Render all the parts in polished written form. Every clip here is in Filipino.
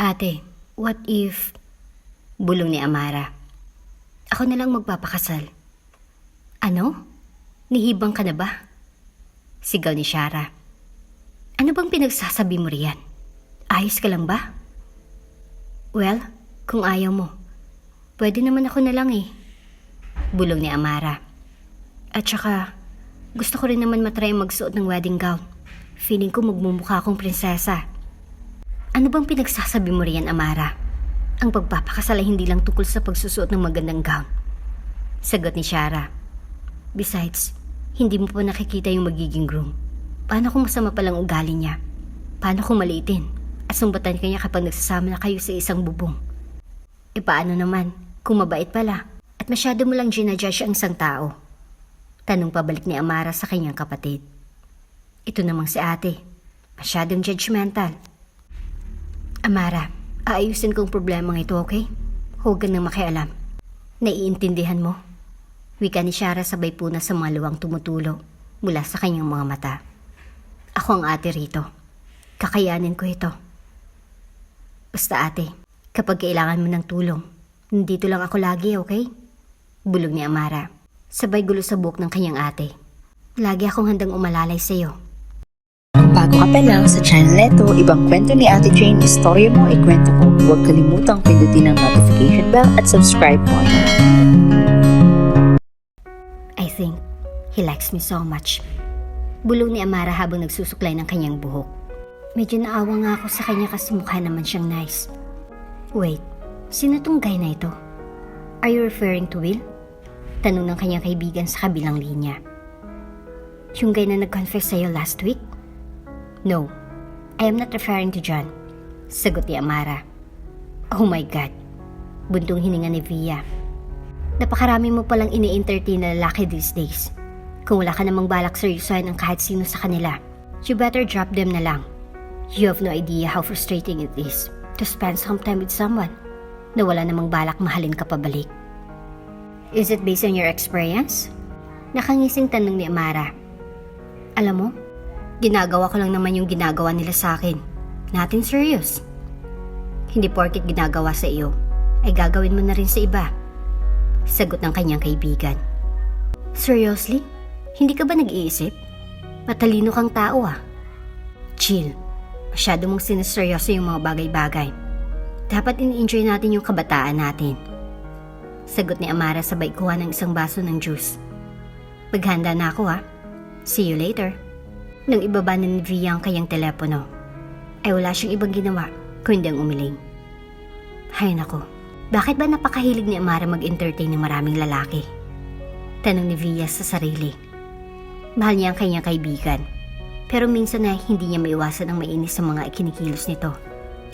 Ate, what if... Bulong ni Amara. Ako na lang magpapakasal. Ano? Nihibang ka na ba? Sigaw ni Shara. Ano bang pinagsasabi mo riyan? Ayos ka lang ba? Well, kung ayaw mo, pwede naman ako na lang eh. Bulong ni Amara. At saka, gusto ko rin naman matry magsuot ng wedding gown. Feeling ko magmumukha akong prinsesa. Ano bang pinagsasabi mo riyan, Amara? Ang pagpapakasal ay hindi lang tungkol sa pagsusuot ng magandang gown. Sagot ni Shara. Besides, hindi mo pa nakikita yung magiging groom. Paano kung masama palang ugali niya? Paano kung maliitin at sumbatan ka niya kapag nagsasama na kayo sa isang bubong? E paano naman kung mabait pala at masyado mo lang ginajudge ang isang tao? Tanong pabalik ni Amara sa kanyang kapatid. Ito namang si ate, masyadong judgmental. Amara, aayusin kong problemang ito, okay? Huwag ka nang makialam. Naiintindihan mo? Wika ni Shara sabay puna sa mga luwang tumutulo mula sa kanyang mga mata. Ako ang ate rito. Kakayanin ko ito. Basta ate, kapag kailangan mo ng tulong, nandito lang ako lagi, okay? Bulong ni Amara, sabay gulo sa buhok ng kanyang ate. Lagi akong handang umalalay sa iyo. Kung bago ka pa lang sa channel neto, ibang kwento ni Ate Jane, istorya mo, ikwento ko. Huwag kalimutang pindutin ang notification bell at subscribe button. I think he likes me so much. Bulong ni Amara habang nagsusuklay ng kanyang buhok. Medyo naawa nga ako sa kanya kasi mukha naman siyang nice. Wait, sino tong guy na ito? Are you referring to Will? Tanong ng kanyang kaibigan sa kabilang linya. Yung guy na nag-confess sa'yo last week? No, I am not referring to John. Sagot ni Amara. Oh my God, buntong hininga ni Via. Napakarami mo palang ini-entertain na lalaki these days. Kung wala ka namang balak seryosohin ang kahit sino sa kanila, you better drop them na lang. You have no idea how frustrating it is to spend some time with someone na wala namang balak mahalin ka pabalik. Is it based on your experience? Nakangising tanong ni Amara. Alam mo, ginagawa ko lang naman yung ginagawa nila sa akin. Nothing serious. Hindi porket ginagawa sa iyo, ay gagawin mo na rin sa iba. Sagot ng kanyang kaibigan. Seriously? Hindi ka ba nag-iisip? Matalino kang tao ah. Chill. Masyado mong siniseryoso yung mga bagay-bagay. Dapat ini-enjoy natin yung kabataan natin. Sagot ni Amara sabay kuha ng isang baso ng juice. Maghanda na ako ah. See you later. Nang ibaba na ni Via ang kanyang telepono, ay wala siyang ibang ginawa kundi ang umiling. Hay nako, bakit ba napakahilig ni Amara mag-entertain ng maraming lalaki? Tanong ni Via sa sarili. Mahal niya ang kanyang kaibigan, pero minsan ay hindi niya maiwasan ang mainis sa mga ikinikilos nito.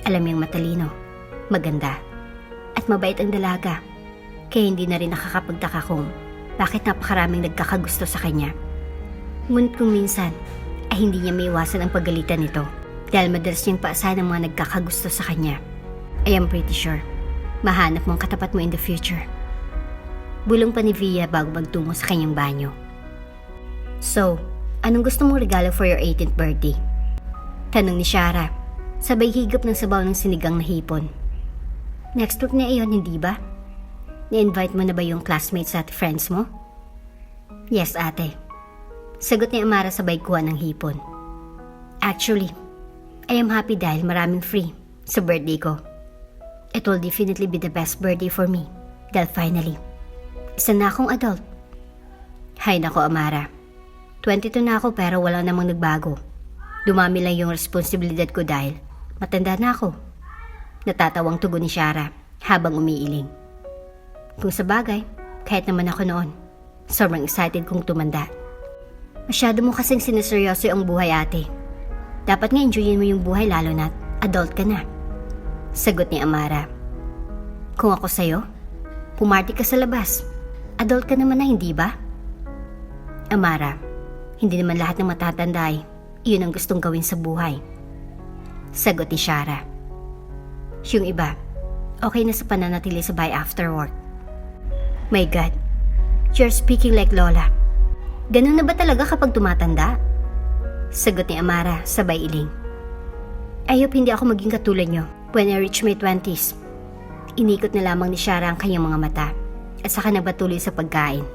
Alam niyang matalino, maganda, at mabait ang dalaga, kaya hindi na rin nakakapagtaka kung bakit napakaraming nagkakagusto sa kanya. Ngunit kung minsan, ay hindi niya maiwasan ang paggalitan nito dahil madalas niyang paasahan ang mga nagkakagusto sa kanya. I am pretty sure, mahanap mo ang katapat mo in the future. Bulong pa ni Via bago magtungo sa kanyang banyo. So, anong gusto mong regalo for your 18th birthday? Tanong ni Shara, sabay higop ng sabaw ng sinigang na hipon. Next week na iyon, hindi ba? Ni-invite mo na ba yung classmates at friends mo? Yes, ate. Sagot ni Amara sabay kuha ng hipon. Actually, I am happy dahil maraming free sa birthday ko. It will definitely be the best birthday for me dahil finally, isa na akong adult. Hay nako Amara, 22 na ako pero wala namang nagbago. Dumami lang yung responsibilidad ko dahil matanda na ako. Natatawang tugon ni Shara habang umiiling. Kung sa bagay, kahit naman ako noon, sobrang excited kong tumanda. Masyado mo kasing siniseryoso ang buhay ate. Dapat nga enjoyin mo yung buhay lalo na't adult ka na. Sagot ni Amara. Kung ako sa'yo, pumarty ka sa labas. Adult ka naman na, hindi ba? Amara, hindi naman lahat ng matatanda ay iyon ang gustong gawin sa buhay. Sagot ni Shara. Yung iba, okay na sa pananatili sa bahay after work. My God, you're speaking like Lola. Ganun na ba talaga kapag tumatanda? Sagot ni Amara sabay iling. I hope hindi ako maging katulad nyo When I reached my 20s, inikot na lamang ni Shara ang kanyang mga mata at saka nagpatuloy sa pagkain.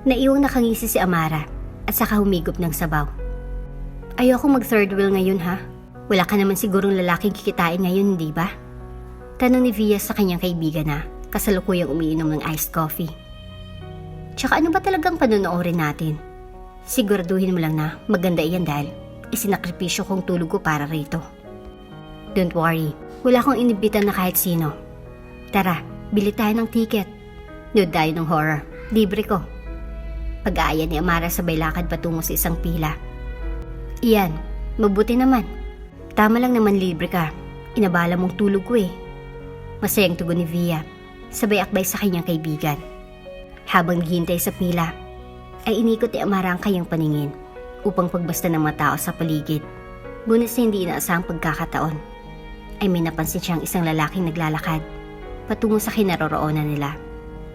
Naiwang nakangisi si Amara at saka humigop ng sabaw. Ayoko mag third wheel ngayon ha. Wala ka naman sigurong lalaking kikitain ngayon, hindi ba? Tanong ni Via sa kanyang kaibigan na kasalukuyang umiinom ng iced coffee. Tsaka ano ba talagang panonoorin natin? Siguraduhin mo lang na maganda iyan dahil isinakripisyo kong tulog ko para rito. Don't worry, wala akong inibitan na kahit sino. Tara, bili tayo ng ticket. Nood tayo ng horror, libre ko. Pag-aaya ni Amara sabay lakad patungo sa isang pila. Iyan, mabuti naman. Tama lang naman libre ka. Inabala mong tulog ko eh. Masayang tugon ni Via, sabay akbay sa kanyang kaibigan. Habang naghihintay sa pila, ay inikot ni Amara ang kanyang paningin upang pagbasta ng mga tao sa paligid. Ngunit sa hindi inaasahang pagkakataon, ay may napansin siyang isang lalaking naglalakad patungo sa kinaroroonan nila.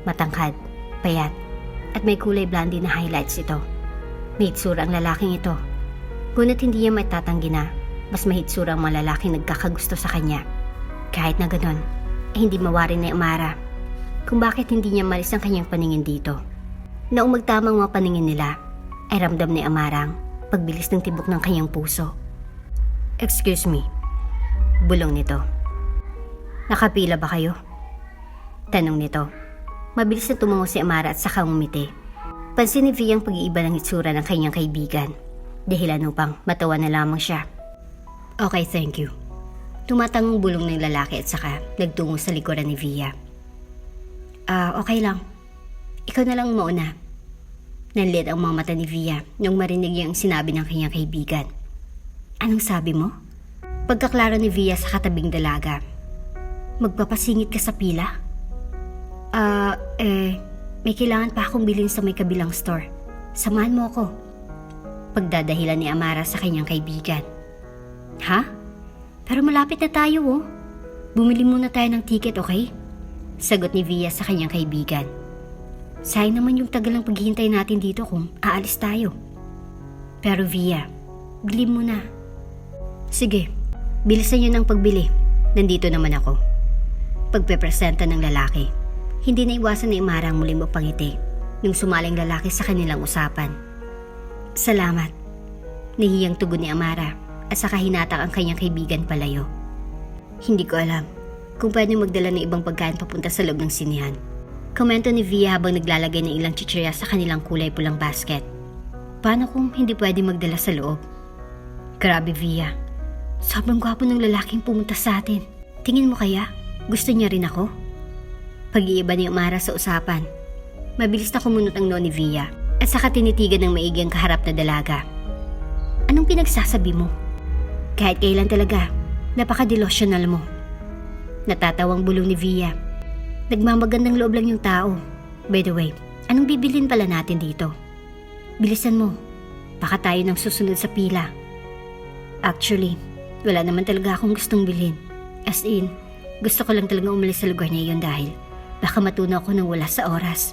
Matangkad, payat, at may kulay blondie na highlights ito. May hitsura ang lalaking ito. Ngunit hindi niya maitatanggi na mas mahitsura ang mga lalaking nagkakagusto sa kanya. Kahit na ganon, ay hindi mawari ni Amara kung bakit hindi niya malis ang kanyang paningin dito. Noong magtamang mga paningin nila, ay ramdam ni Amara ang pagbilis ng tibok ng kanyang puso. Excuse me, bulong nito. Nakapila ba kayo? Tanong nito. Mabilis na tumango si Amara at saka umiti. Pansin ni Via ang pag-iiba ng itsura ng kanyang kaibigan. Dahilan upang matawa na lamang siya. Okay, thank you. Tumatangong bulong ng lalaki at saka nagtungo sa likuran ni Via. Okay lang. Ikaw na lang mauna. Nanlit ang mga mata ni Via nung marinig niya ang sinabi ng kanyang kaibigan. Anong sabi mo? Pagkaklaro ni Via sa katabing dalaga. Magpapasingit ka sa pila? May kailangan pa akong bilhin sa may kabilang store. Samahan mo ako. Pagdadahilan ni Amara sa kanyang kaibigan. Ha? Pero malapit na tayo oh. Bumili muna tayo ng ticket, okay? Sagot ni Via sa kanyang kaibigan. Sayang naman yung tagal ng paghihintay natin dito kung aalis tayo. Pero Via, bili mo na. Sige, bilisan nyo ng pagbili. Nandito naman ako. Pagpepresenta ng lalaki, hindi na iwasan ni Amara ang muling mapangiti nung sumaling lalaki sa kanilang usapan. Salamat. Nahiyang tugon ni Amara at saka hinatak ang kanyang kaibigan palayo. Hindi ko alam kung pwede magdala ng ibang pagkain papunta sa loob ng sinihan. Komento ni Via habang naglalagay ng ilang chichirya sa kanilang kulay pulang basket. Paano kung hindi pwede magdala sa loob? Grabe Via, sobrang gwapo ng lalaking pumunta sa atin. Tingin mo kaya gusto niya rin ako? Pag-iiba ni Amara sa usapan. Mabilis na kumunot ang noo ni Via at saka tinitigan ng maigi ang kaharap na dalaga. Anong pinagsasabi mo? Kahit kailan talaga, napaka-delusional mo. Natatawang bulong ni Via. Nagmamagandang loob lang yung tao. By the way, anong bibilhin pala natin dito? Bilisan mo. Baka tayo nang susunod sa pila. Actually, wala naman talaga akong gustong bilhin. As in, gusto ko lang talaga umalis sa lugar na iyon dahil baka matunaw ko nang wala sa oras.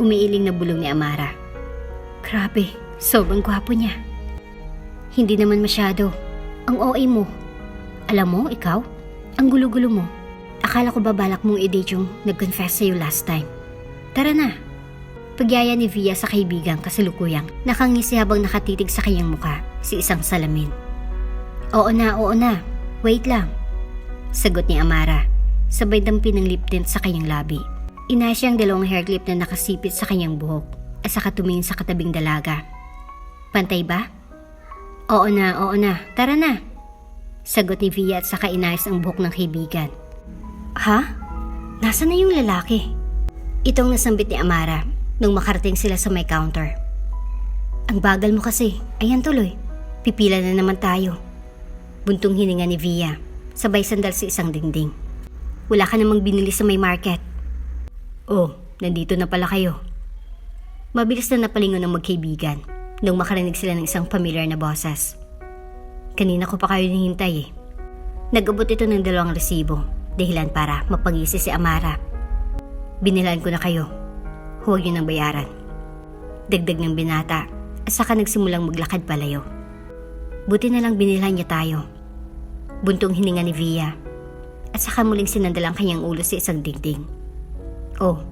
Umiiling na bulong ni Amara. Grabe, sobrang gwapo niya. Hindi naman masyado. Ang OA mo. Alam mo, ikaw, ang gulo-gulo mo. Akala ko babalak mong i-date yung nag-confess sa'yo last time. Tara na. Pagyaya ni Via sa kaibigang kasalukuyang nakangisi habang nakatitig sa kanyang muka si isang salamin. Oo na. Wait lang. Sagot ni Amara, sabay dampi ng lip tint sa kanyang labi. Inayos siya ang dalawang hair clip na nakasipit sa kanyang buhok at saka tumingin sa katabing dalaga. Pantay ba? Oo na. Tara na. Sagot ni Via at saka inayos ang buhok ng kaibigan. Ha? Nasaan na yung lalaki? Itong nasambit ni Amara nung makarating sila sa may counter. Ang bagal mo kasi. Ayan tuloy. Pipila na naman tayo. Buntong hininga ni Via, sabay sandal sa isang dingding. Wala ka namang binili sa may market. Oh, nandito na pala kayo. Mabilis na napalingon ng magkaibigan nung makarinig sila ng isang familiar na boses. Kanina ko pa kayo hinihintay eh. Nag-abot ito ng 2 resibo, dahilan para mapangisi si Amara. Binilan ko na kayo. Huwag yun ang bayaran. Dagdag ng binata at saka nagsimulang maglakad palayo. Buti na lang binilhan niya tayo. Buntong hininga ni Via. at saka muling sinandal ang kanyang ulo sa isang dingding. Oh,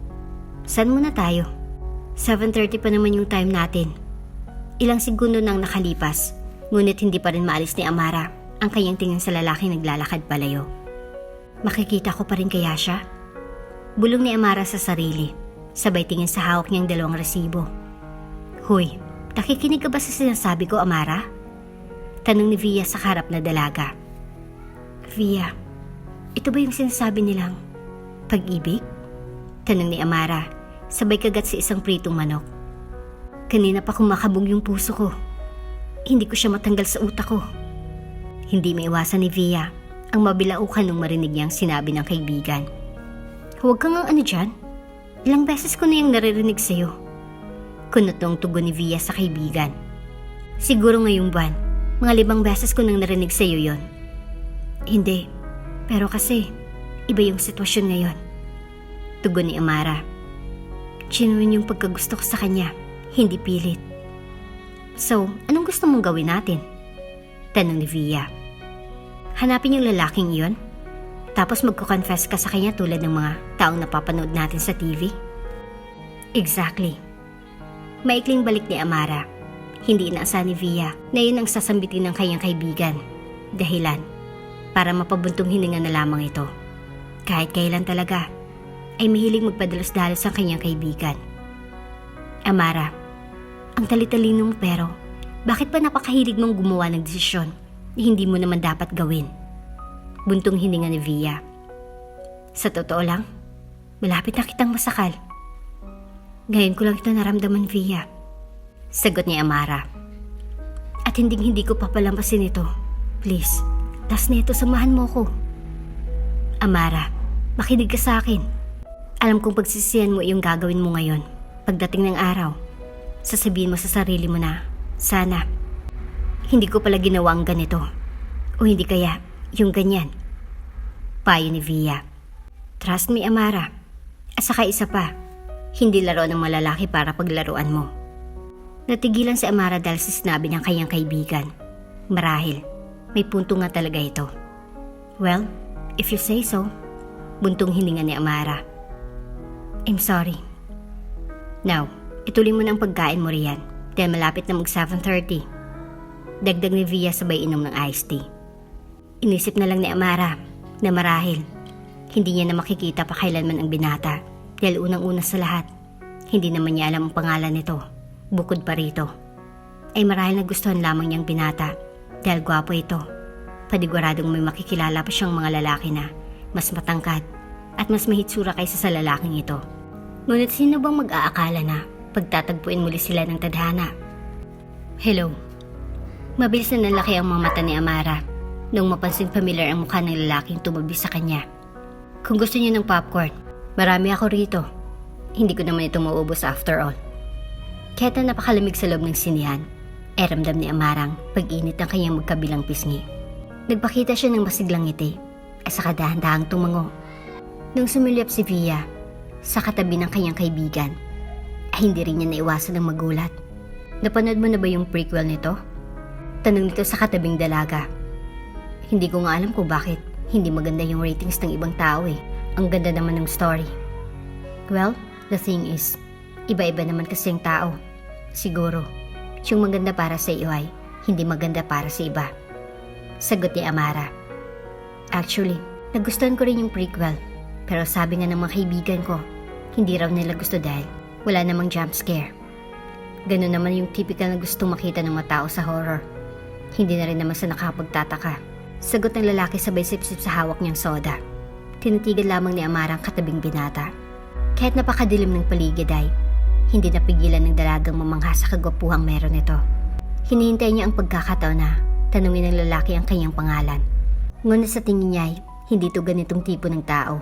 saan muna tayo? 7:30 pa naman yung time natin. Ilang segundo nang nakalipas, ngunit hindi pa rin maalis ni Amara ang kanyang tingin sa lalaking naglalakad palayo. Makikita ko pa rin kaya siya? Bulong ni Amara sa sarili, sabay tingin sa hawak niyang 2 resibo. Hoy, nakikinig ka ba sa sinasabi ko, Amara? Tanong ni Via sa harap na dalaga. Via, ito ba yung sinasabi nilang pag-ibig? Tanong ni Amara, sabay kagat sa isang pritong manok. Kanina pa kumakabog yung puso ko. Hindi ko siya matanggal sa utak ko. Hindi maiwasan ni Via ang mabilaukan nung marinig niyang sinabi ng kaibigan. Huwag kang ano dyan. Ilang beses ko na yung naririnig sa'yo. Kunot ang tugon ni Via sa kaibigan. Siguro ngayong buwan, mga 5 beses ko nang narinig sa'yo yon. Hindi, pero kasi iba yung sitwasyon ngayon. Tugon ni Amara. Genuine yung pagkagusto ko sa kanya, hindi pilit. So, anong gusto mong gawin natin? Tanong ni Via. Hanapin yung lalaking iyon? Tapos magko-confess ka sa kanya tulad ng mga taong napapanood natin sa TV? Exactly. Maikling balik ni Amara. Hindi inaasahan ni Via na yun ang sasambitin ng kanyang kaibigan. Dahilan para mapabuntong hininga na lamang ito. Kahit kailan talaga ay mahilig magpadalos-dalos ang kanyang kaibigan. Amara, ang tali-talino mo pero bakit ba napakahilig mong gumawa ng desisyon na hindi mo naman dapat gawin? Buntong hininga ni Via. Sa totoo lang, malapit na kitang masakal. Ngayon ko lang ito naramdaman, Via. Sagot ni Amara. At hindi ko papalampasin ito. Please, last na ito, samahan mo ko. Amara, makinig ka sa akin. Alam kong pagsisiyan mo yung gagawin mo ngayon. Pagdating ng araw, sasabihin mo sa sarili mo na, sana, hindi ko pala ginawa ang ganito. O hindi kaya, yung ganyan. Payo ni Via. Trust me, Amara. At saka isa pa, hindi laro ng malalaki para paglaruan mo. Natigilan si Amara dahil sa sinabi ng kanyang kaibigan. Marahil, may punto nga talaga ito. Well, if you say so. Buntong hininga ni Amara. I'm sorry. Now, ituloy mo ng pagkain mo riyan dahil malapit na mag 7:30. Dagdag ni Via sabay inom ng iced tea. Inisip na lang ni Amara na marahil hindi niya na makikita pa kailanman ang binata dahil unang-una sa lahat, hindi naman niya alam ang pangalan nito. Bukod pa rito, ay marahil nagustuhan lamang niyang binata dahil gwapo ito. Paniguradong may makikilala pa siyang mga lalaki na mas matangkad at mas mahitsura kaysa sa lalaking ito. Ngunit sino bang mag-aakala na pagtatagpuin muli sila ng tadhana? Hello. Mabilis na nalaki ang mga mata ni Amara nung mapansing familiar ang mukha ng lalaking tumabi sa kanya. Kung gusto niyo ng popcorn, marami ako rito. Hindi ko naman ito maubos after all. Kahit na napakalamig sa loob ng sinihan, ay ramdam ni Amarang pag-init ng kanyang magkabilang pisngi. Nagpakita siya ng masiglang ngiti at saka dahan-dahang tumango. Nung sumilyap si Via sa katabi ng kanyang kaibigan, ay hindi rin niya naiwasan ng magulat. Napanood mo na ba yung prequel nito? Tanong nito sa katabing dalaga. Hindi ko nga alam kung bakit hindi maganda yung ratings ng ibang tao eh. Ang ganda naman ng story. Well, the thing is, iba-iba naman kasi ang tao. Siguro, yung maganda para sa iyo ay hindi maganda para sa iba. Sagot ni Amara. Actually, nagustuhan ko rin yung prequel. Pero sabi nga ng mga kaibigan ko, hindi raw nila gusto dahil wala namang jump scare. Ganun naman yung typical na gustong makita ng mga tao sa horror. Hindi na rin naman sa nakapagtataka. Sagot ng lalaki sabay sip-sip sa hawak niyang soda. Tinitigan lamang ni Amara ang katabing binata. Kahit napakadilim ng paligid ay hindi napigilan ng dalagang mamangha sa kagwapuhang meron ito. Hinihintay niya ang pagkakataon na tanungin ng lalaki ang kanyang pangalan. Ngunit sa tingin niya ay hindi to ganitong tipo ng tao.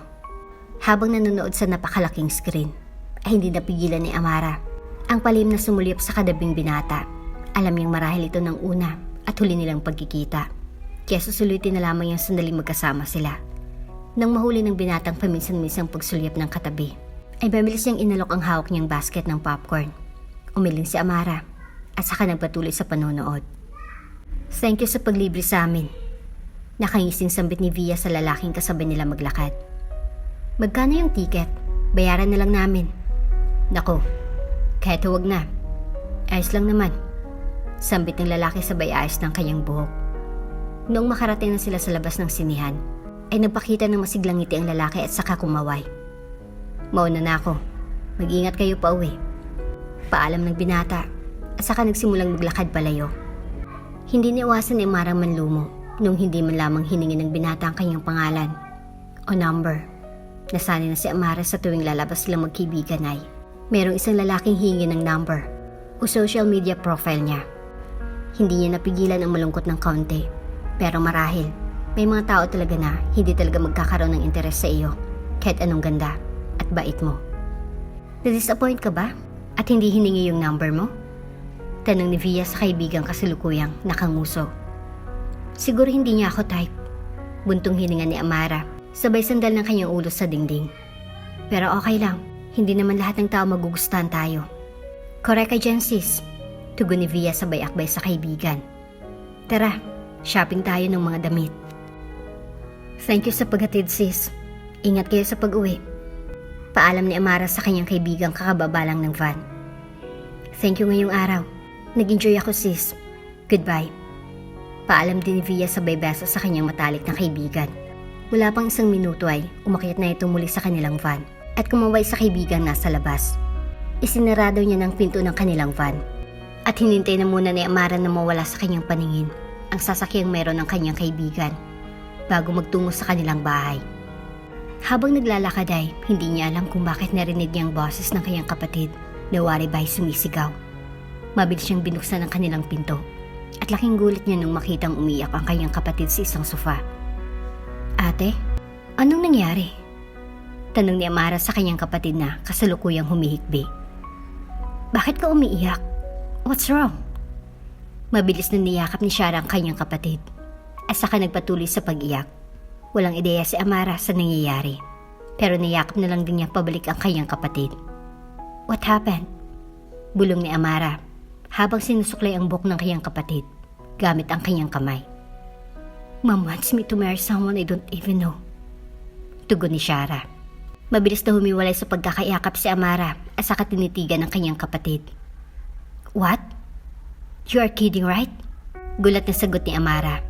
Habang nanonood sa napakalaking screen, ay hindi napigilan ni Amara ang palihim na sumulyap sa kadabing binata. Alam niyang marahil ito ng una at huli nilang pagkikita. Kaya susulitin na lamang yung sandaling magkasama sila. Nang mahuli ng binatang paminsan-minsang pagsulyap ng katabi, ay mabilis niyang inalok ang hawak niyang basket ng popcorn. Umiling si Amara at saka nagpatuloy sa panonood. Thank you sa paglibre sa amin. Nakangising sambit ni Via sa lalaking kasabay nila maglakad. Magkano yung ticket? Bayaran na lang namin. Nako, kahit huwag na. Ayos lang naman. Sambit ng lalaki sabay ayos ng kanyang buhok. Noong makarating na sila sa labas ng sinihan, ay nagpakita ng masiglang ngiti ang lalaki at saka kumaway. Mauna na ako. Mag-ingat kayo pa uwi. Paalam ng binata at saka nagsimulang maglakad palayo. Hindi niiwasan ni Amara manlumo nung hindi man lamang hiningi ng binata ang kanyang pangalan o number. Nasanay na si Amara sa tuwing lalabas silang magkaibigan ay merong isang lalaking hingi ng number o social media profile niya. Hindi niya napigilan ang malungkot ng kaunti, pero marahil may mga tao talaga na hindi talaga magkakaroon ng interes sa iyo kahit anong ganda at bait mo. Na-disappoint ka ba at hindi hiningi yung number mo? Tanong ni Via sa kaibigang kasalukuyang nakanguso. Siguro hindi niya ako type. Buntong hininga ni Amara, sabay sandal ng kanyang ulo sa dingding. Pero okay lang, hindi naman lahat ng tao magugustuhan tayo. Correct ka dyan, sis. Tugon ni Via sabay akbay sa kaibigan. Tara, shopping tayo ng mga damit. Thank you sa paghatid, sis. Ingat kayo sa pag-uwi. Paalam ni Amara sa kanyang kaibigang kakababa lang ng van. Thank you ngayong araw. Nag-enjoy ako, sis. Goodbye. Paalam din ni Via sabay beso sa kanyang matalik na kaibigan. Wala pang isang minuto ay umakyat na ito muli sa kanilang van at kumaway sa kaibigan nasa labas. Isinarado niya ng pinto ng kanilang van at hinintay na muna ni Amara na mawala sa kanyang paningin ang sasakyang meron ng kanyang kaibigan bago magtungo sa kanilang bahay. Habang naglalakad ay hindi niya alam kung bakit narinig niya ang boses ng kanyang kapatid na waribay sumisigaw. Mabilis siyang binuksan ang kanilang pinto at laking gulat niya nung makitang umiyak ang kanyang kapatid sa isang sofa. Ate, anong nangyari? Tanong ni Amara sa kanyang kapatid na kasalukuyang humihikbi. Bakit ka umiiyak? What's wrong? Mabilis na niyakap ni Shara ang kanyang kapatid at saka nagpatuloy sa pag-iyak. Walang ideya si Amara sa nangyayari pero niyakap na lang din niya pabalik ang kanyang kapatid. What happened? Bulong ni Amara habang sinusuklay ang buhok ng kanyang kapatid gamit ang kanyang kamay. Mom wants me to marry someone I don't even know. Tugon ni Shara. Mabilis na humiwalay sa pagkakayakap si Amara at saka tinitigan ng kanyang kapatid. What? You are kidding, right? Gulat na sagot ni Amara.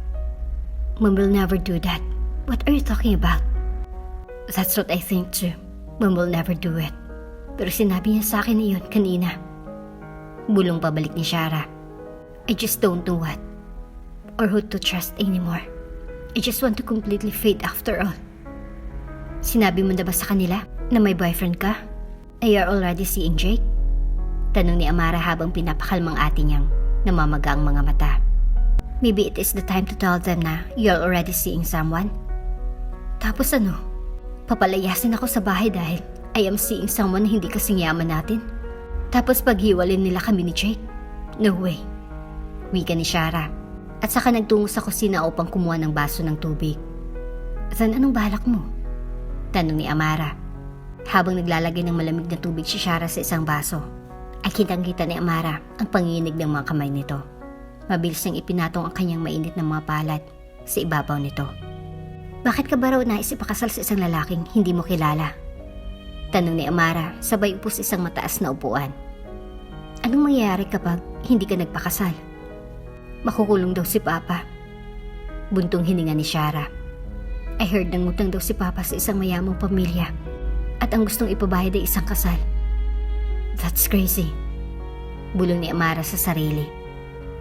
Mom will never do that. What are you talking about? That's what I think too. Mom will never do it. Pero sinabi niya sa akin iyon kanina. Bulong pabalik ni Shara. I just don't know what or who to trust anymore. I just want to completely fade after all. Sinabi mo na ba sa kanila na may boyfriend ka? Are you already seeing Jake? Tanong ni Amara habang pinapakalmang ate niyang namamaga ang mga mata. Maybe it is the time to tell them na you're already seeing someone. Tapos ano? Papalayasin ako sa bahay dahil I am seeing someone na hindi kasing yaman natin. Tapos paghiwalin nila kami ni Jake? No way. Wika ni Shara. At saka nagtungo sa kusina upang kumuha ng baso ng tubig. Then anong balak mo? Tanong ni Amara. Habang naglalagay ng malamig na tubig si Shara sa isang baso, ay kitang-kita ni Amara ang panginig ng mga kamay nito. Mabilis niyang ipinatong ang kanyang mainit na mga palad sa ibabaw nito. Bakit ka ba raw nais ipakasal sa isang lalaking hindi mo kilala? Tanong ni Amara sabay upo sa isang mataas na upuan. Anong mangyayari kapag hindi ka nagpakasal? Makukulong daw si Papa. Buntong hininga ni Shara. I heard nang utang daw si Papa sa isang mayamang pamilya at ang gustong ipabayad ay isang kasal. That's crazy. Bulong ni Amara sa sarili.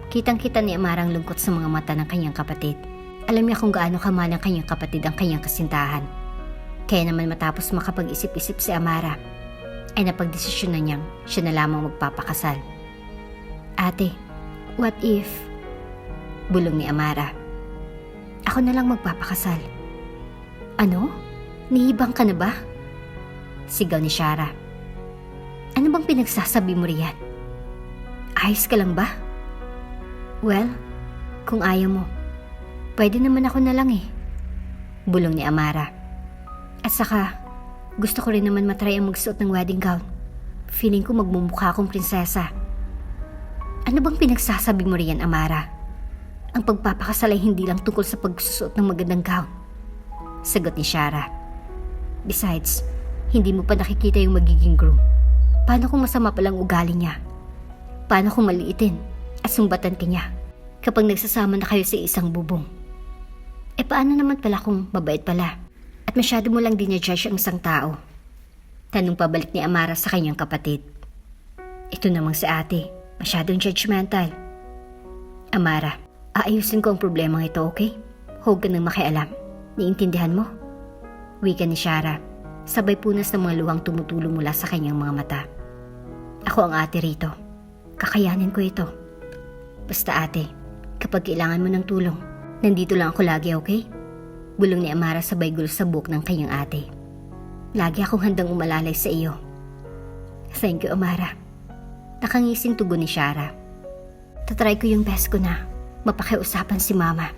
Kitang-kita ni Amara ang lungkot sa mga mata ng kanyang kapatid. Alam niya kung gaano kamahal ng kanyang kapatid ang kanyang kasintahan. Kaya naman matapos makapag-isip-isip si Amara, ay napagdesisyon na niyang siya na lamang magpapakasal. Ate, what if? Bulong ni Amara. Ako na lang magpapakasal. Ano? Nihibang ka na ba? Sigaw ni Shara. Ano bang pinagsasabi mo riyan? Ayos ka lang ba? Well, kung ayaw mo, pwede naman ako na lang eh. Bulong ni Amara. At saka, gusto ko rin naman matry ang magsuot ng wedding gown. Feeling ko magmumukha akong prinsesa. Ano bang pinagsasabi mo riyan, Amara? Ang pagpapakasal ay hindi lang tungkol sa pagsusuot ng magandang gown. Sagot ni Shara. Besides, hindi mo pa nakikita yung magiging groom. Paano kung masama palang ugali niya? Paano kung maliitin at sumbatan ka niya kapag nagsasama na kayo sa isang bubong? Paano naman pala kung mabait pala at masyado mo lang dinajudge ang isang tao? Tanong pabalik ni Amara sa kanyang kapatid. Ito namang si ate, masyadong judgmental. Amara, aayusin ko ang problema ito, okay? Huwag ka nang makialam. Niintindihan mo? Wika ni Shara, sabay punas ng mga luhang tumutulo mula sa kanyang mga mata. Ako ang ate rito. Kakayanin ko ito. Basta ate, kapag kailangan mo ng tulong, nandito lang ako lagi, okay? Bulong ni Amara sabay gulo sa buhok ng kanyang ate. Lagi akong handang umalalay sa iyo. Thank you, Amara. Nakangising tugon ni Shara. Tatry ko yung best ko na mapakiusapan si Mama.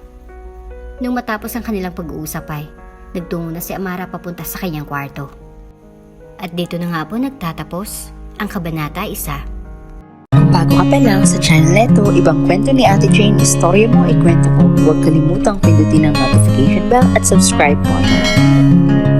Nung matapos ang kanilang pag-uusap ay, nagtungo na si Amara papunta sa kanyang kwarto. At dito na nga po nagtatapos ang Kabanata 1. Kung bago ka pa lang sa channel neto, ibang kwento ni Ate Jane, istorya mo, ikwento ko. Huwag kalimutang pindutin ang notification bell at subscribe button.